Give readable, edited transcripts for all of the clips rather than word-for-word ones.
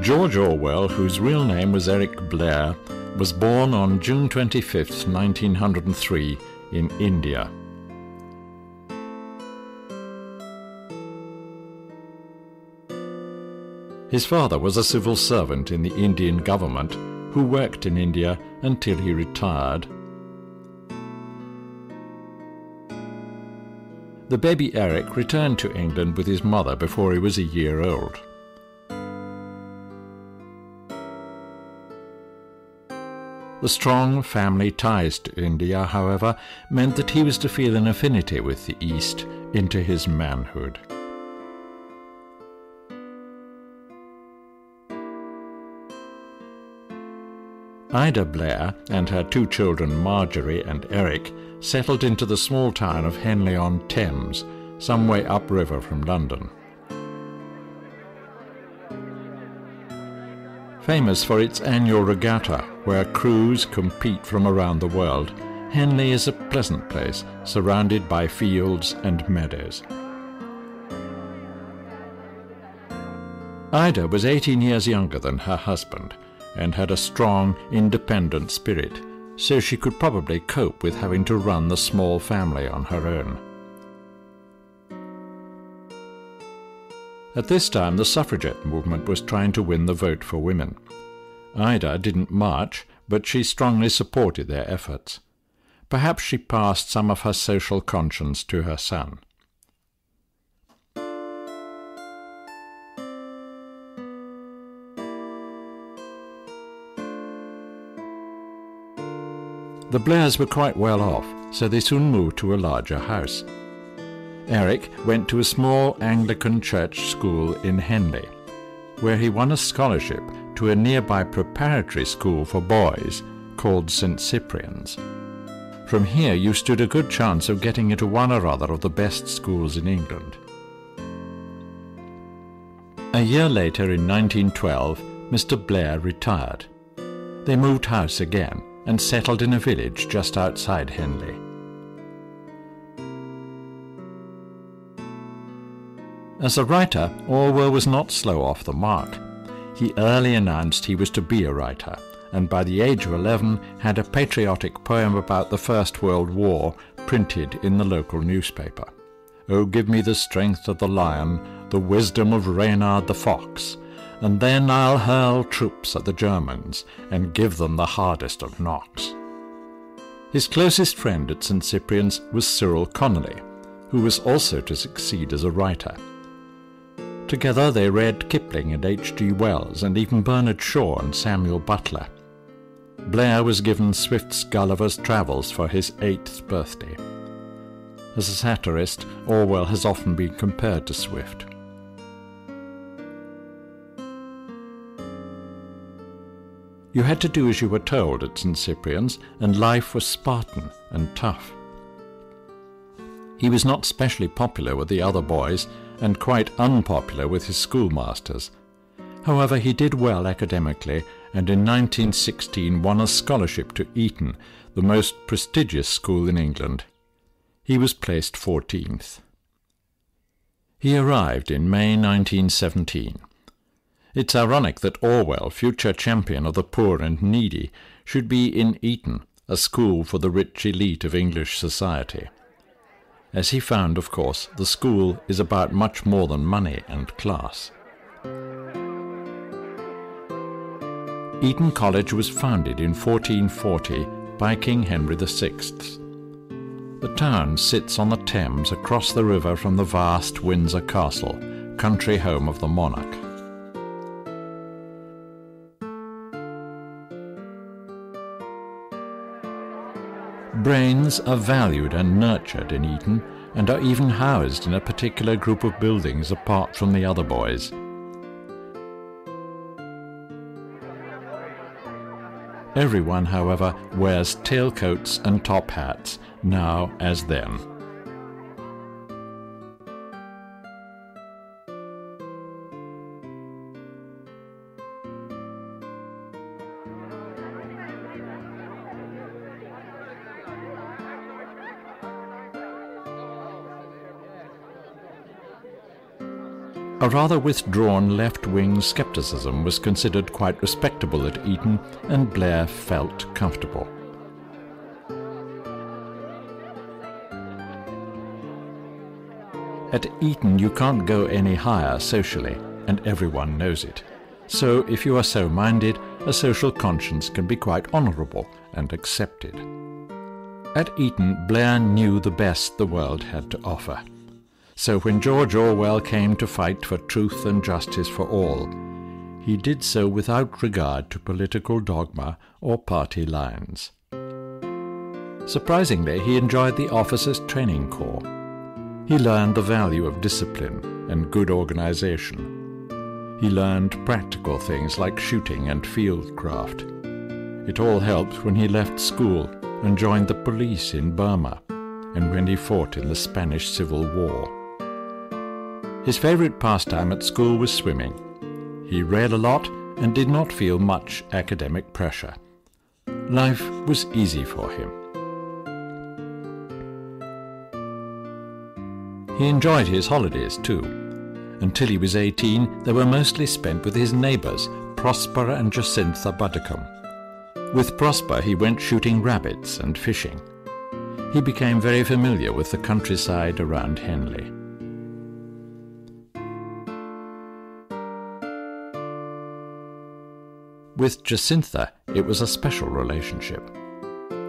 George Orwell, whose real name was Eric Blair, was born on June 25, 1903, in India. His father was a civil servant in the Indian government who worked in India until he retired. The baby Eric returned to England with his mother before he was a year old. The strong family ties to India, however, meant that he was to feel an affinity with the East into his manhood. Ida Blair and her two children, Marjorie and Eric, settled into the small town of Henley-on-Thames, some way upriver from London. Famous for its annual regatta, where crews compete from around the world, Henley is a pleasant place, surrounded by fields and meadows. Ida was 18 years younger than her husband, and had a strong, independent spirit, so she could probably cope with having to run the small family on her own. At this time, the suffragette movement was trying to win the vote for women. Ida didn't march, but she strongly supported their efforts. Perhaps she passed some of her social conscience to her son. The Blairs were quite well off, so they soon moved to a larger house. Eric went to a small Anglican church school in Henley, where he won a scholarship to a nearby preparatory school for boys called St. Cyprian's. From here you stood a good chance of getting into one or other of the best schools in England. A year later, in 1912, Mr. Blair retired. They moved house again and settled in a village just outside Henley. As a writer, Orwell was not slow off the mark. He early announced he was to be a writer, and by the age of 11 had a patriotic poem about the First World War printed in the local newspaper. "Oh, give me the strength of the lion, the wisdom of Reynard the fox, and then I'll hurl troops at the Germans and give them the hardest of knocks." His closest friend at St. Cyprian's was Cyril Connolly, who was also to succeed as a writer. Together they read Kipling and H.G. Wells, and even Bernard Shaw and Samuel Butler. Blair was given Swift's Gulliver's Travels for his 8th birthday. As a satirist, Orwell has often been compared to Swift. You had to do as you were told at St. Cyprian's, and life was Spartan and tough. He was not specially popular with the other boys, and quite unpopular with his schoolmasters. However, he did well academically, and in 1916 won a scholarship to Eton, the most prestigious school in England. He was placed 14th. He arrived in May 1917. It's ironic that Orwell, future champion of the poor and needy, should be in Eton, a school for the rich elite of English society. As he found, of course, the school is about much more than money and class. Eton College was founded in 1440 by King Henry VI. The town sits on the Thames across the river from the vast Windsor Castle, country home of the monarch. Brains are valued and nurtured in Eton, and are even housed in a particular group of buildings apart from the other boys. Everyone, however, wears tailcoats and top hats, now as then. A rather withdrawn left-wing scepticism was considered quite respectable at Eton, and Blair felt comfortable. At Eton you can't go any higher socially, and everyone knows it. So if you are so minded, a social conscience can be quite honourable and accepted. At Eton, Blair knew the best the world had to offer. So when George Orwell came to fight for truth and justice for all, he did so without regard to political dogma or party lines. Surprisingly, he enjoyed the officers' training corps. He learned the value of discipline and good organization. He learned practical things like shooting and fieldcraft. It all helped when he left school and joined the police in Burma, and when he fought in the Spanish Civil War. His favorite pastime at school was swimming. He read a lot and did not feel much academic pressure. Life was easy for him. He enjoyed his holidays too. Until he was 18, they were mostly spent with his neighbours, Prosper and Jacintha Buddicombe. With Prosper he went shooting rabbits and fishing. He became very familiar with the countryside around Henley. With Jacintha, it was a special relationship.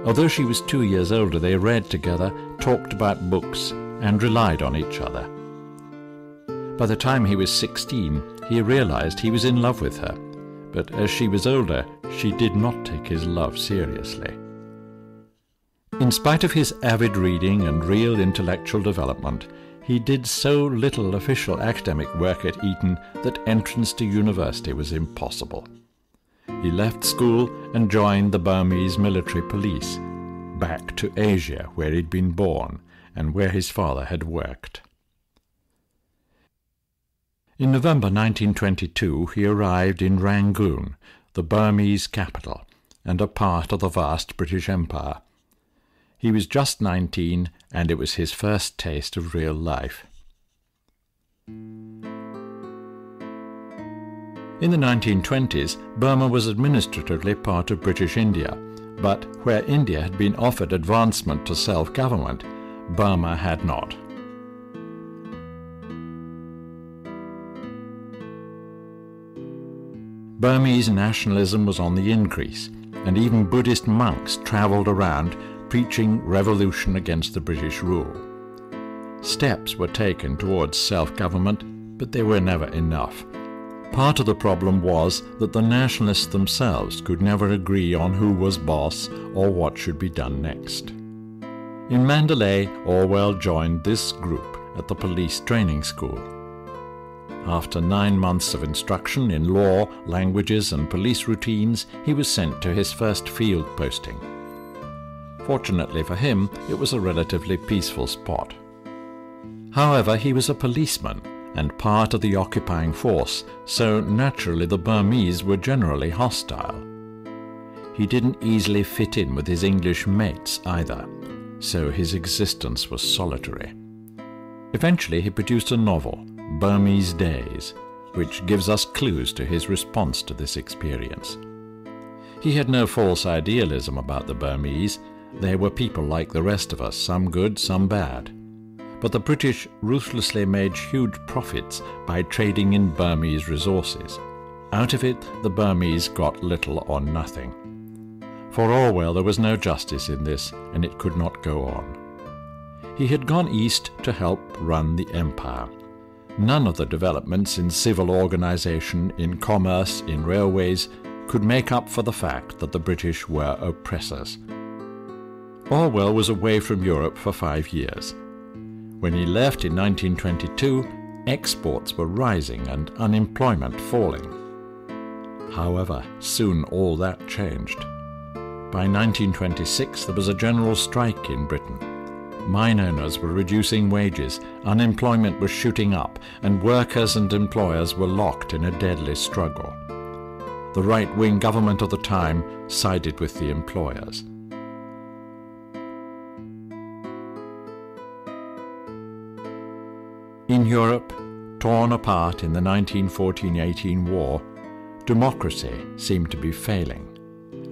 Although she was 2 years older, they read together, talked about books, and relied on each other. By the time he was 16, he realized he was in love with her, but as she was older, she did not take his love seriously. In spite of his avid reading and real intellectual development, he did so little official academic work at Eton that entrance to university was impossible. He left school and joined the Burmese military police, back to Asia where he'd been born and where his father had worked. In November 1922 he arrived in Rangoon, the Burmese capital, and a part of the vast British Empire. He was just 19, and it was his first taste of real life. In the 1920s, Burma was administratively part of British India, but where India had been offered advancement to self-government, Burma had not. Burmese nationalism was on the increase, and even Buddhist monks travelled around preaching revolution against the British rule. Steps were taken towards self-government, but they were never enough. Part of the problem was that the nationalists themselves could never agree on who was boss or what should be done next. In Mandalay, Orwell joined this group at the police training school. After 9 months of instruction in law, languages and police routines, he was sent to his first field posting. Fortunately for him, it was a relatively peaceful spot. However, he was a policeman and part of the occupying force, so naturally the Burmese were generally hostile. He didn't easily fit in with his English mates either, so his existence was solitary. Eventually he produced a novel, Burmese Days, which gives us clues to his response to this experience. He had no false idealism about the Burmese. They were people like the rest of us, some good, some bad. But the British ruthlessly made huge profits by trading in Burmese resources. Out of it, the Burmese got little or nothing. For Orwell, there was no justice in this, and it could not go on. He had gone east to help run the empire. None of the developments in civil organization, in commerce, in railways, could make up for the fact that the British were oppressors. Orwell was away from Europe for 5 years. When he left in 1922, exports were rising and unemployment falling. However, soon all that changed. By 1926, there was a general strike in Britain. Mine owners were reducing wages, unemployment was shooting up, and workers and employers were locked in a deadly struggle. The right-wing government of the time sided with the employers. In Europe, torn apart in the 1914-18 war, democracy seemed to be failing,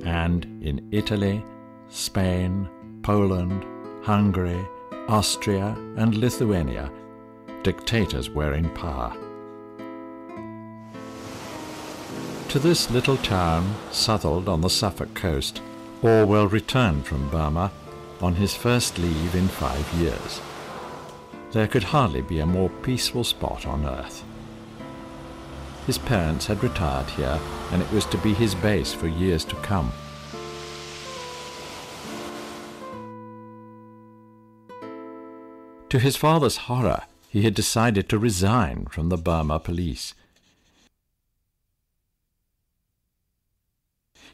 and in Italy, Spain, Poland, Hungary, Austria, and Lithuania, dictators were in power. To this little town, Southwold on the Suffolk coast, Orwell returned from Burma on his first leave in 5 years. There could hardly be a more peaceful spot on earth. His parents had retired here, and it was to be his base for years to come. To his father's horror, he had decided to resign from the Burma police.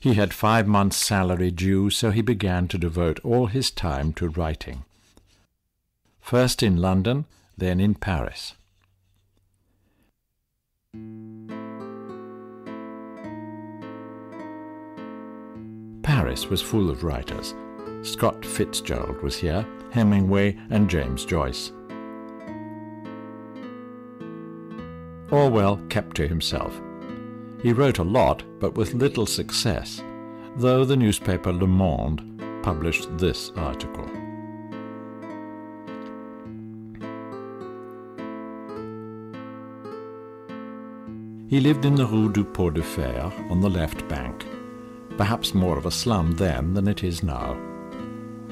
He had 5 months' salary due, so he began to devote all his time to writing. First in London, then in Paris. Paris was full of writers. Scott Fitzgerald was here, Hemingway and James Joyce. Orwell kept to himself. He wrote a lot, but with little success, though the newspaper Le Monde published this article. He lived in the Rue du Pot de Fer on the left bank, perhaps more of a slum then than it is now.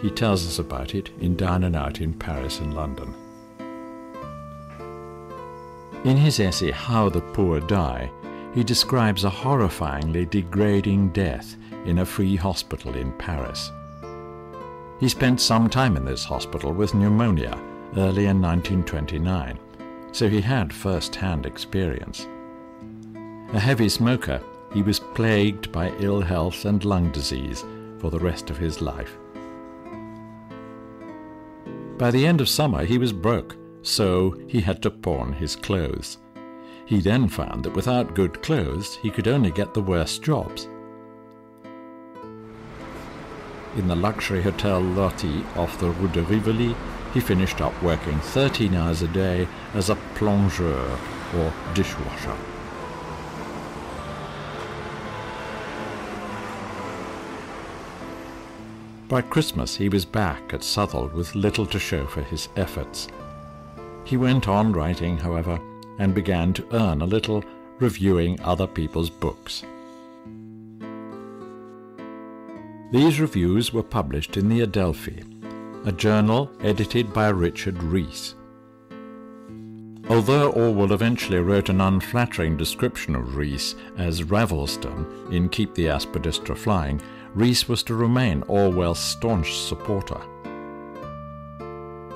He tells us about it in Down and Out in Paris and London. In his essay How the Poor Die, he describes a horrifyingly degrading death in a free hospital in Paris. He spent some time in this hospital with pneumonia early in 1929, so he had first-hand experience. A heavy smoker, he was plagued by ill health and lung disease for the rest of his life. By the end of summer he was broke, so he had to pawn his clothes. He then found that without good clothes he could only get the worst jobs. In the luxury hotel Loti off the Rue de Rivoli, he finished up working 13 hours a day as a plongeur or dishwasher. By Christmas he was back at Southwold with little to show for his efforts. He went on writing, however, and began to earn a little reviewing other people's books. These reviews were published in the Adelphi, a journal edited by Richard Rees. Although Orwell eventually wrote an unflattering description of Rees as Ravelston in Keep the Aspidistra Flying, Rees was to remain Orwell's staunch supporter.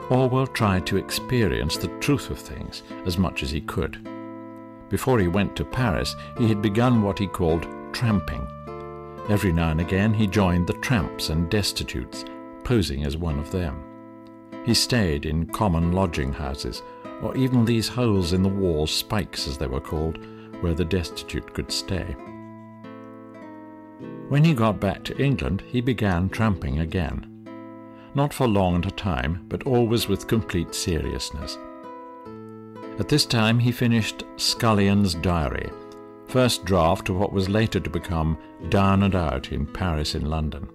Orwell tried to experience the truth of things as much as he could. Before he went to Paris, he had begun what he called tramping. Every now and again he joined the tramps and destitutes, posing as one of them. He stayed in common lodging houses, or even these holes in the walls, spikes as they were called, where the destitute could stay. When he got back to England, he began tramping again. Not for long at a time, but always with complete seriousness. At this time he finished Scullion's Diary, first draft of what was later to become Down and Out in Paris and London.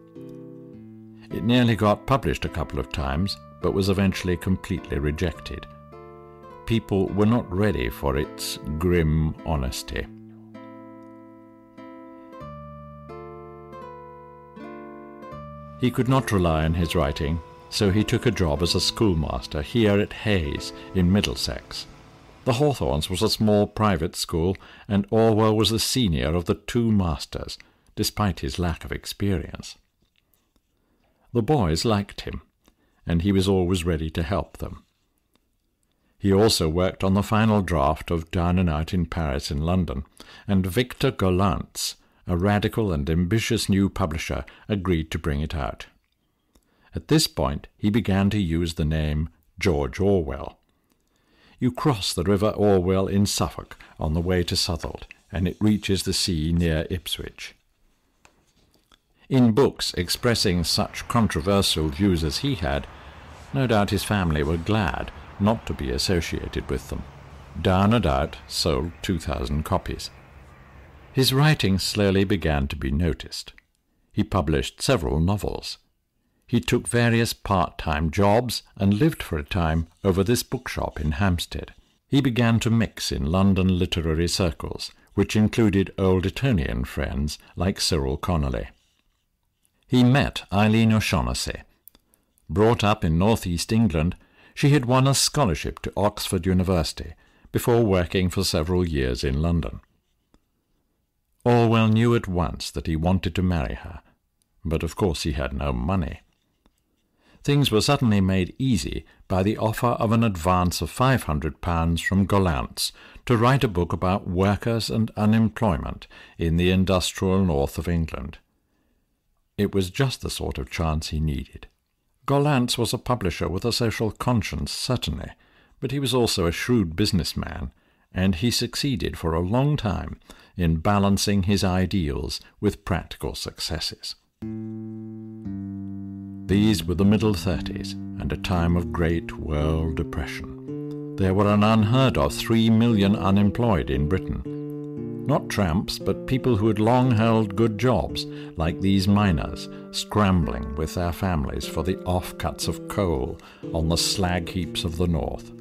It nearly got published a couple of times, but was eventually completely rejected. People were not ready for its grim honesty. He could not rely on his writing, so he took a job as a schoolmaster here at Hayes in Middlesex. The Hawthorns was a small private school, and Orwell was the senior of the 2 masters, despite his lack of experience. The boys liked him, and he was always ready to help them. He also worked on the final draft of Down and Out in Paris and London, and Victor Gollancz, a radical and ambitious new publisher, agreed to bring it out. At this point he began to use the name George Orwell. You cross the River Orwell in Suffolk on the way to Southwold, and it reaches the sea near Ipswich. In books expressing such controversial views as he had, no doubt his family were glad not to be associated with them. Down and Out sold 2,000 copies. His writing slowly began to be noticed. He published several novels. He took various part-time jobs and lived for a time over this bookshop in Hampstead. He began to mix in London literary circles, which included old Etonian friends like Cyril Connolly. He met Eileen O'Shaughnessy. Brought up in northeast England, she had won a scholarship to Oxford University before working for several years in London. Orwell knew at once that he wanted to marry her, but of course he had no money. Things were suddenly made easy by the offer of an advance of £500 from Gollancz to write a book about workers and unemployment in the industrial north of England. It was just the sort of chance he needed. Gollancz was a publisher with a social conscience, certainly, but he was also a shrewd businessman, and he succeeded for a long time in balancing his ideals with practical successes. These were the middle 30s and a time of great world depression. There were an unheard of 3 million unemployed in Britain. Not tramps, but people who had long held good jobs, like these miners, scrambling with their families for the offcuts of coal on the slag heaps of the north.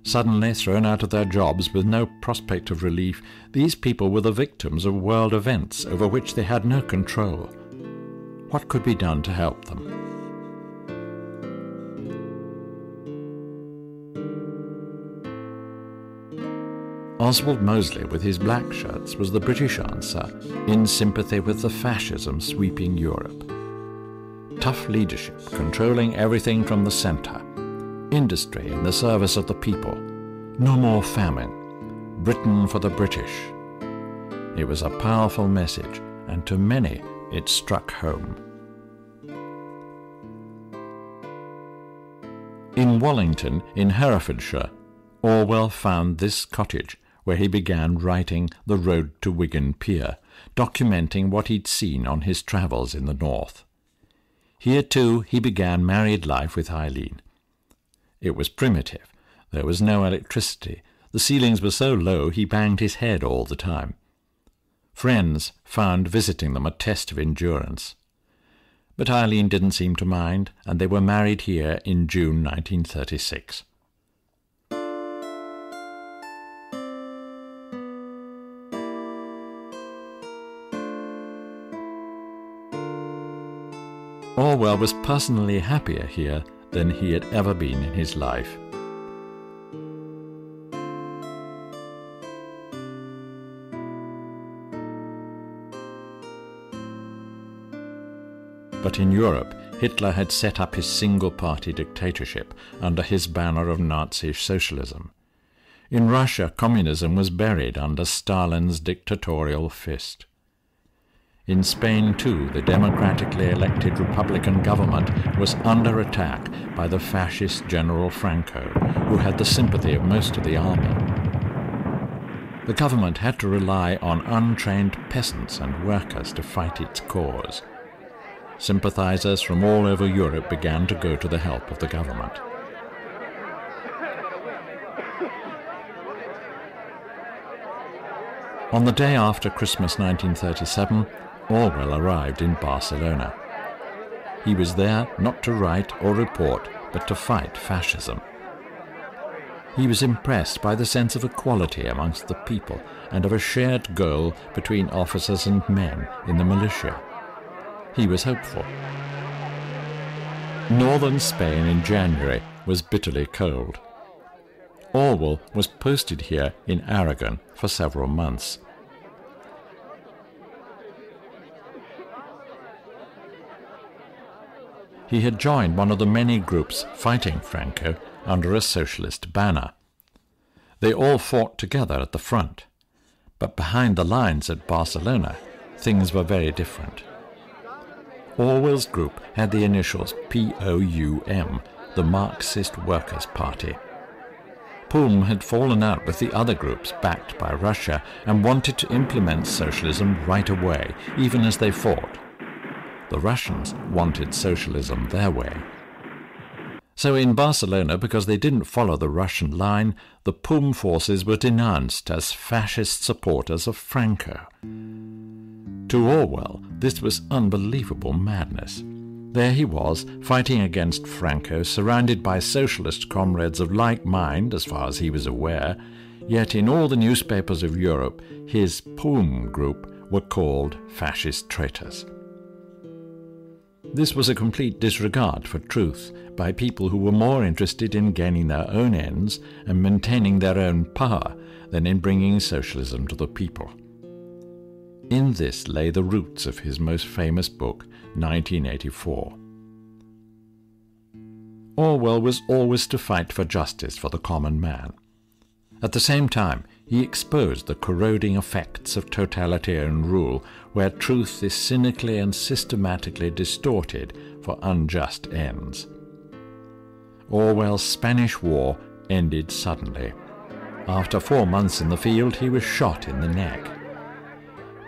Suddenly thrown out of their jobs with no prospect of relief, these people were the victims of world events over which they had no control. What could be done to help them? Oswald Mosley with his black shirts was the British answer, in sympathy with the fascism sweeping Europe. Tough leadership, controlling everything from the centre. Industry in the service of the people. No more famine. Britain for the British. It was a powerful message, and to many it struck home. In Wallington, in Herefordshire, Orwell found this cottage where he began writing The Road to Wigan Pier, documenting what he'd seen on his travels in the north. Here, too, he began married life with Eileen. It was primitive. There was no electricity. The ceilings were so low he banged his head all the time. Friends found visiting them a test of endurance. But Eileen didn't seem to mind, and they were married here in June 1936. Orwell was personally happier here than he had ever been in his life. But in Europe, Hitler had set up his single-party dictatorship under his banner of Nazi socialism. In Russia, communism was buried under Stalin's dictatorial fist. In Spain, too, the democratically elected Republican government was under attack by the fascist General Franco, who had the sympathy of most of the army. The government had to rely on untrained peasants and workers to fight its cause. Sympathizers from all over Europe began to go to the help of the government. On the day after Christmas 1937, Orwell arrived in Barcelona. He was there not to write or report, but to fight fascism. He was impressed by the sense of equality amongst the people and of a shared goal between officers and men in the militia. He was hopeful. Northern Spain in January was bitterly cold. Orwell was posted here in Aragon for several months. He had joined one of the many groups fighting Franco under a socialist banner. They all fought together at the front, but behind the lines at Barcelona, things were very different. Orwell's group had the initials POUM, the Marxist Workers' Party. POUM had fallen out with the other groups backed by Russia and wanted to implement socialism right away, even as they fought. The Russians wanted socialism their way. So in Barcelona, because they didn't follow the Russian line, the POUM forces were denounced as fascist supporters of Franco. To Orwell, this was unbelievable madness. There he was, fighting against Franco, surrounded by socialist comrades of like mind, as far as he was aware, yet in all the newspapers of Europe, his POUM group were called fascist traitors. This was a complete disregard for truth by people who were more interested in gaining their own ends and maintaining their own power than in bringing socialism to the people. In this lay the roots of his most famous book, 1984. Orwell was always to fight for justice for the common man. At the same time, he exposed the corroding effects of totalitarian rule, where truth is cynically and systematically distorted for unjust ends. Orwell's Spanish War ended suddenly. After 4 months in the field, he was shot in the neck.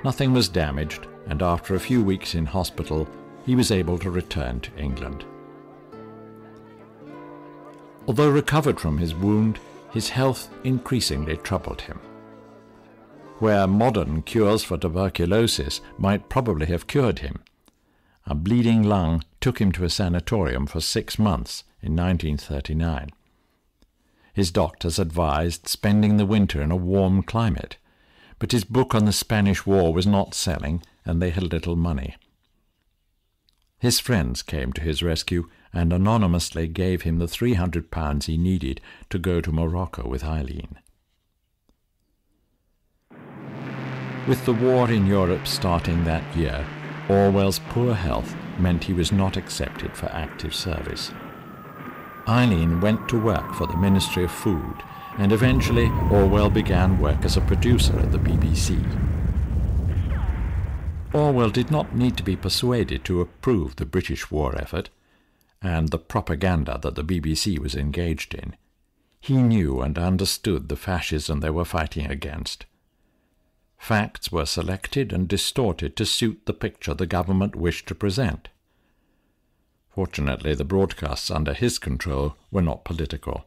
Nothing was damaged, and after a few weeks in hospital, he was able to return to England. Although recovered from his wound, his health increasingly troubled him. Where modern cures for tuberculosis might probably have cured him, a bleeding lung took him to a sanatorium for 6 months in 1939. His doctors advised spending the winter in a warm climate, but his book on the Spanish War was not selling, and they had little money. His friends came to his rescue and anonymously gave him the £300 he needed to go to Morocco with Eileen. With the war in Europe starting that year, Orwell's poor health meant he was not accepted for active service. Eileen went to work for the Ministry of Food, and eventually Orwell began work as a producer at the BBC. Orwell did not need to be persuaded to approve the British war effort and the propaganda that the BBC was engaged in. He knew and understood the fascism they were fighting against. Facts were selected and distorted to suit the picture the government wished to present. Fortunately, the broadcasts under his control were not political.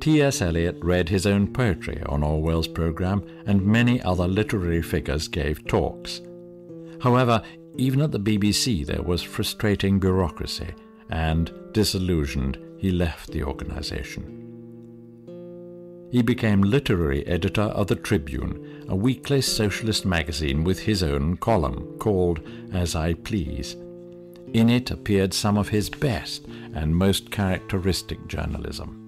T.S. Eliot read his own poetry on Orwell's program, and many other literary figures gave talks. However, even at the BBC there was frustrating bureaucracy, and, disillusioned, he left the organization. He became literary editor of the Tribune, a weekly socialist magazine with his own column called As I Please. In it appeared some of his best and most characteristic journalism.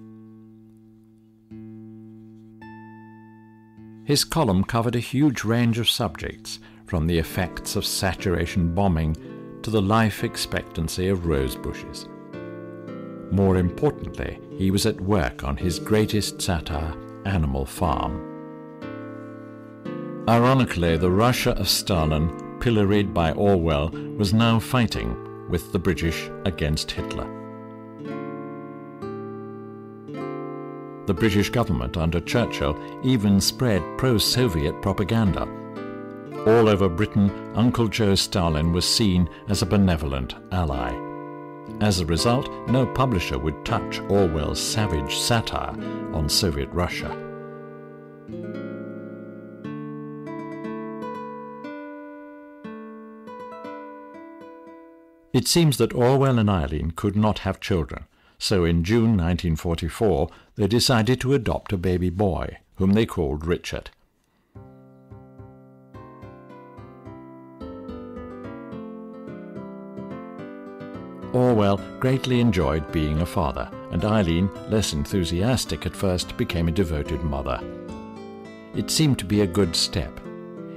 His column covered a huge range of subjects, from the effects of saturation bombing to the life expectancy of rose bushes. More importantly, he was at work on his greatest satire, Animal Farm. Ironically, the Russia of Stalin, pilloried by Orwell, was now fighting with the British against Hitler. The British government under Churchill even spread pro-Soviet propaganda. All over Britain, Uncle Joe Stalin was seen as a benevolent ally. As a result, no publisher would touch Orwell's savage satire on Soviet Russia. It seems that Orwell and Eileen could not have children, so in June 1944 they decided to adopt a baby boy, whom they called Richard. Orwell greatly enjoyed being a father, and Eileen, less enthusiastic at first, became a devoted mother. It seemed to be a good step.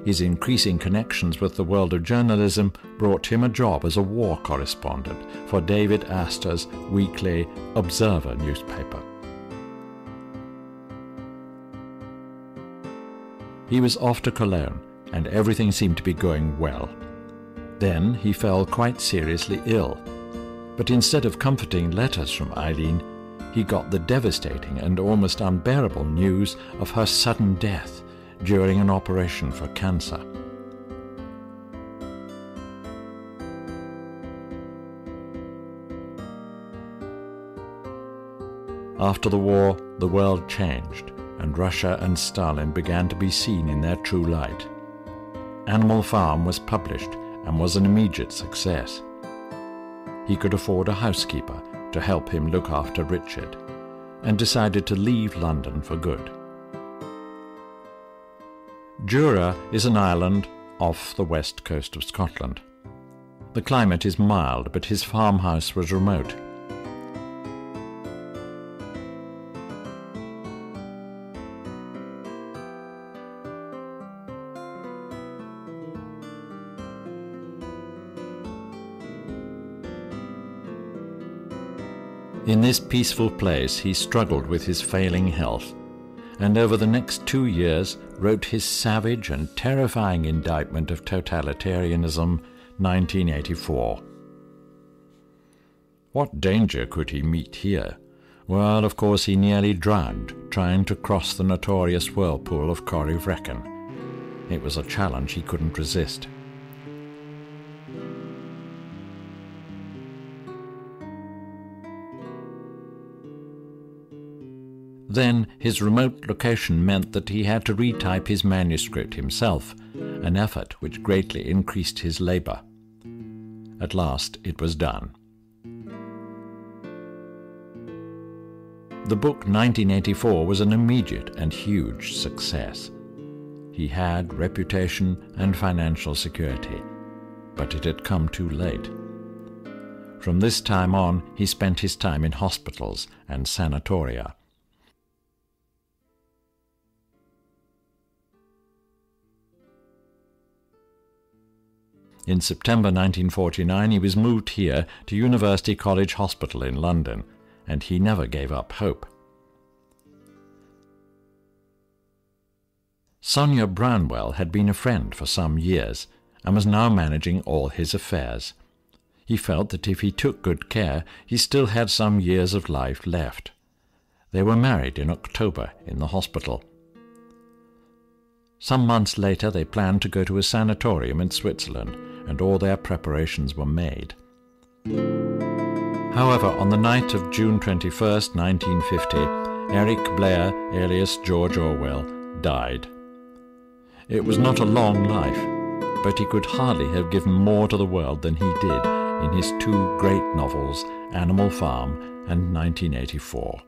His increasing connections with the world of journalism brought him a job as a war correspondent for David Astor's weekly Observer newspaper. He was off to Cologne, and everything seemed to be going well. Then he fell quite seriously ill, but instead of comforting letters from Eileen, he got the devastating and almost unbearable news of her sudden death during an operation for cancer. After the war, the world changed, and Russia and Stalin began to be seen in their true light. Animal Farm was published and was an immediate success. He could afford a housekeeper to help him look after Richard, and decided to leave London for good. Jura is an island off the west coast of Scotland. The climate is mild, but his farmhouse was remote. In this peaceful place he struggled with his failing health, and over the next 2 years wrote his savage and terrifying indictment of totalitarianism, 1984. What danger could he meet here? Well, of course he nearly drowned trying to cross the notorious whirlpool of Corryvreckan. It was a challenge he couldn't resist. Then his remote location meant that he had to retype his manuscript himself, an effort which greatly increased his labour. At last it was done. The book 1984 was an immediate and huge success. He had reputation and financial security, but it had come too late. From this time on, he spent his time in hospitals and sanatoria. In September 1949 he was moved here to University College Hospital in London, and he never gave up hope. Sonia Brownwell had been a friend for some years and was now managing all his affairs. He felt that if he took good care, he still had some years of life left. They were married in October in the hospital. Some months later they planned to go to a sanatorium in Switzerland, and all their preparations were made. However, on the night of June 21st, 1950, Eric Blair, alias George Orwell, died. It was not a long life, but he could hardly have given more to the world than he did in his two great novels, Animal Farm and 1984.